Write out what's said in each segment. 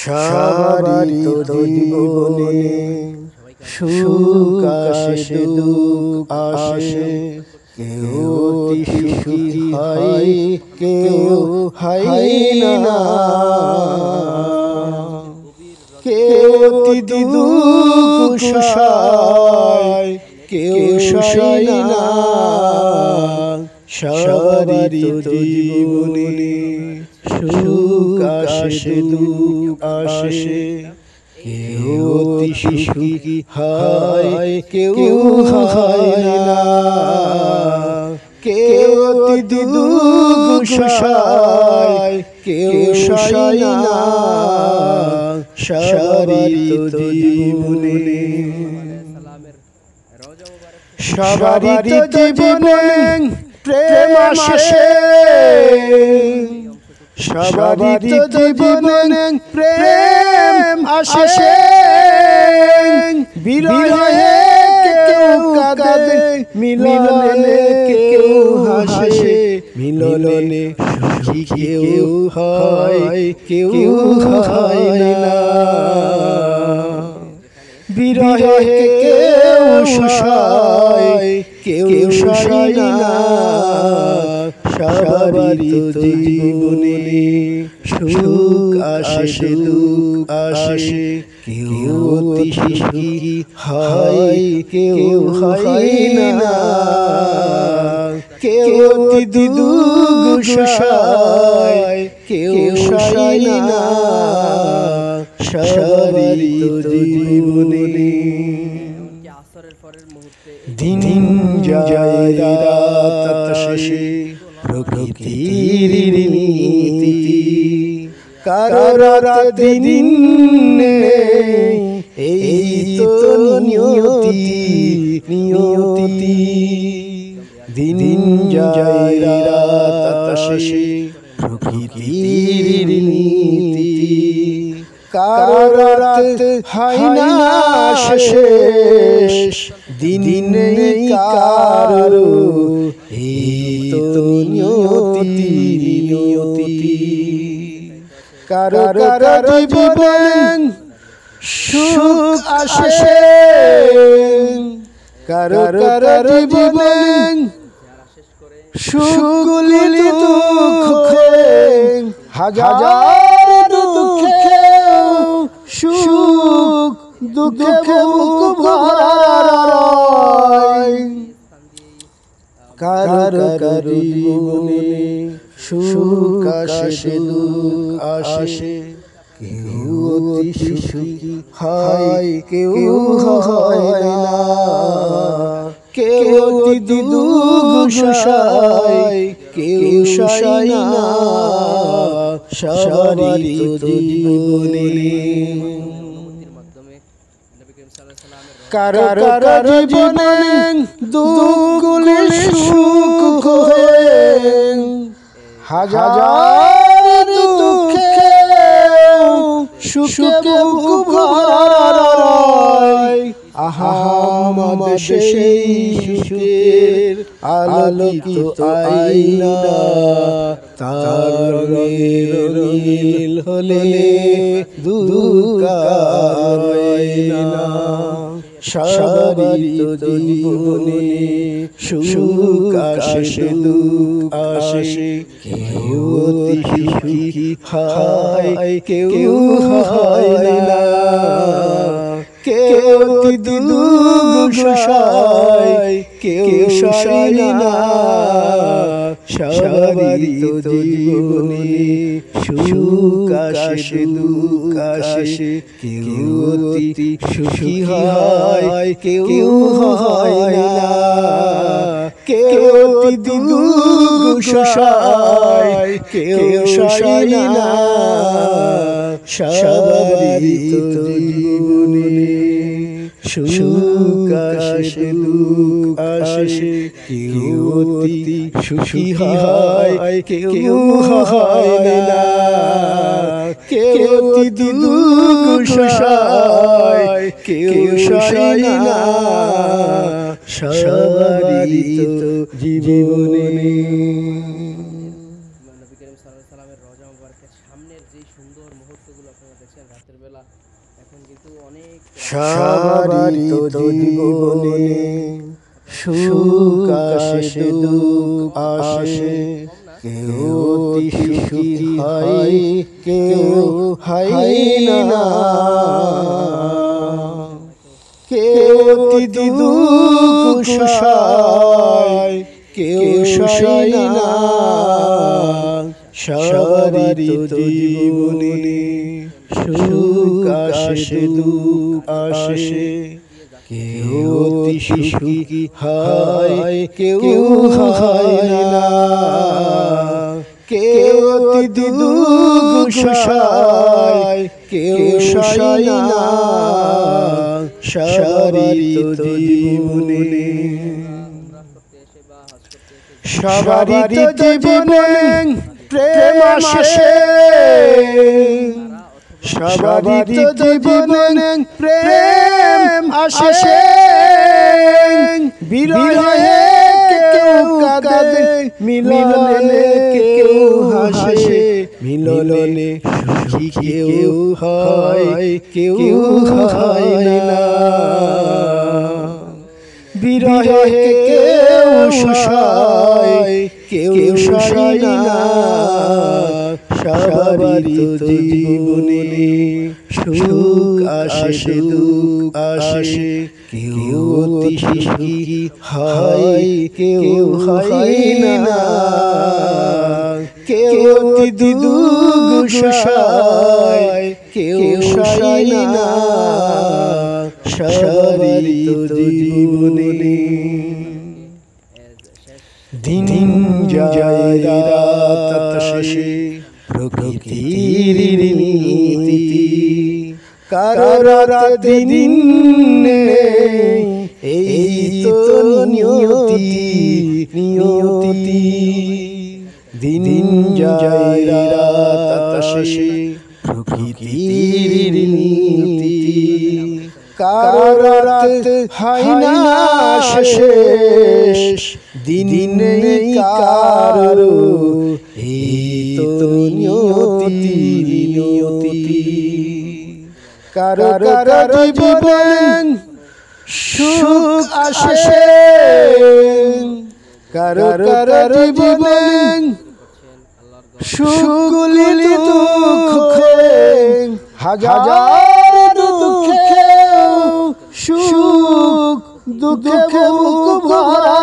সবারই তো জীবনে সুখ আসে দুঃখ আসে, কেউ অতি সুখী হয় কেউ হয় না, কেউ অতি দুঃখ সয় কেউ সয় না। সবারই তো জীবনে সুখ আসে দুঃখ আসে, কেউ অতি সুখী হয় কেউ হয় না, কেউ অতি দুঃখ সয় কেউ সয় না। সবারই তো জীবনে সবারই তো জীবনে প্রেম আসে, সবারই তো জীবনে প্রেম আসে। বিরহে কেউ কাঁদে মিলনে কেউ হাসে, মিলনে সুখী কেউ হয় কেউ হয় না। বিরহে কেউ সয় কেউ সয় না। সবারই তো জীবনে সুখ আসে দুঃখ আসে, কেউ অতি সুখী হয় কেউ হয় না, কেউ অতি দুঃখ সয় কেউ সয় না। সবারই তো জীবনে দিন যায় রাত আসে, প্রকৃতির নীতি কারো রাতে দিন নেই, এই তো নিয়তি নিয়তি। দিন যায় রাত আসে, প্রকৃতির নীতি কারো রাতে হয় না শেষ, দিন নেই কারো এই তো নিয়তি নিয়তি। কারো কারো জীবনে সুখ আসে, কারো কারো জীবনে সুখগুলি দুঃখে, হাজার দুঃখে সুখ দুঃখে বুক ভরা। কারো কারো জীবনে সুখ আসে দুঃখ আসে, কেউ অতি সুখী হয় কেউ হয় না, কেউ অতি দুঃখ সয় কেউ সয় না। সবারই তো জীবনে কারো কারো জীবনে দুঃখগুলি সুখ হয়ে, হাজার দুঃখে সুখে বুক ভরা। আহা আমাদের সেই সুখের আলোকিত আয়না, তার রঙের নীল হলে দুঃখ না। সবারই তো জীবনে সুখ আসে দুঃখ আসে, কেউ অতি সুখী হয় কেউ হয় না, কেউ অতি দুঃখ সয় কেউ সয় না। সবারই তো জীবনে সুখ আসে দুঃখ আসে, কেউ অতি সুখী হয় কেউ হয় না, কেউ অতি দুঃখ সয় কেউ সয় না। সবারই তো জীবনে সুখ আসে দুঃখ আসে, কেউ অতি সুখী হয় কেউ হয় না, কেউ অতি দুঃখ সয় কেউ সয় না। সবারই তো জীবনে সামনের যে সুন্দর মুহূর্তগুলো আপনারা দেখছেন রাতের বেলা, এখন কিন্তু অনেক সবারই তো জীবনে সুখ আসে দুঃখ আসে, কেউ অতি সুখী হয় কেউ হয় না, কেউ অতি দুঃখ সয় কেউ সয় না। সবারই তো জীবনে সুখ আসে দুঃখ আসে, কেউ অতি সুখী হয় কেউ হয় না, কেউ অতি দুঃখ সয় কেউ সয় না। সবারই তো জীবনে সবারই তো জীবনে প্রেম আসে, সবারই তো জীবনে প্রেম আসে, বিরহে কেউ কাঁদে মিলনে কেউ হাসে, মিলনে সুখী কেউ হয় কেউ হয় না, বিরহে কেউ সয় কেউ সয় না। সবারই তো জীবনে সুখ আসে দুঃখ আসে, কেউ অতি সুখী হয় কেউ হয় না, কেউ অতি দুঃখ সয় কেউ সয় না। সবারই তো জীবনে দিন যায় রাত আসে, প্রকৃতির নীতি কারো রাতে দিন নেই, এই তো নিয়তি নিয়তি। দিন যায় রাত আসে, প্রকৃতির নীতি কারো রাতে হয় না শেষ, দিন নেই কারো এই তো নিয়তি নিয়তি। কারো কারো জীবনে সুখ আসে, কারো কারো জীবনে সুখগুলি দুঃখ, হাজার দুঃখে সুখ দুঃখে মুখ ভরা,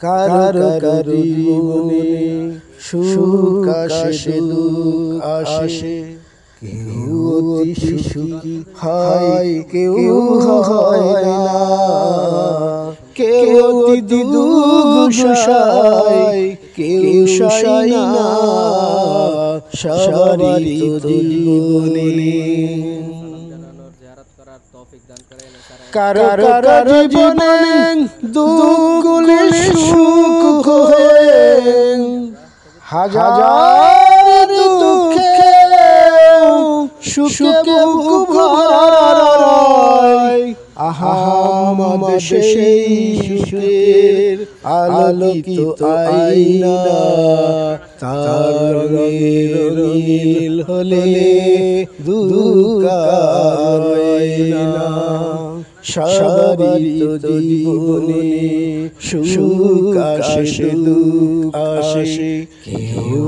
কারো কারো জীবনে সুখ আসে দুঃখ আসে, কেউ অতি সুখী হয় কেউ হয় না, কেউ অতি দুঃখ সয় কেউ সয় না। সবারই তো জীবনে কারো কারো জীবনে দুঃখগুলি সুখ হয়ে, হাজার দুঃখে সুখে মুখ ভরা। আহা আমাদের সেই সুখের আলোকিত আয়না, তার রঙের রঙিন হলে দুঃখ হয় না। সবারই তো জীবনে সুখ আসে দুঃখ আসে, কেউ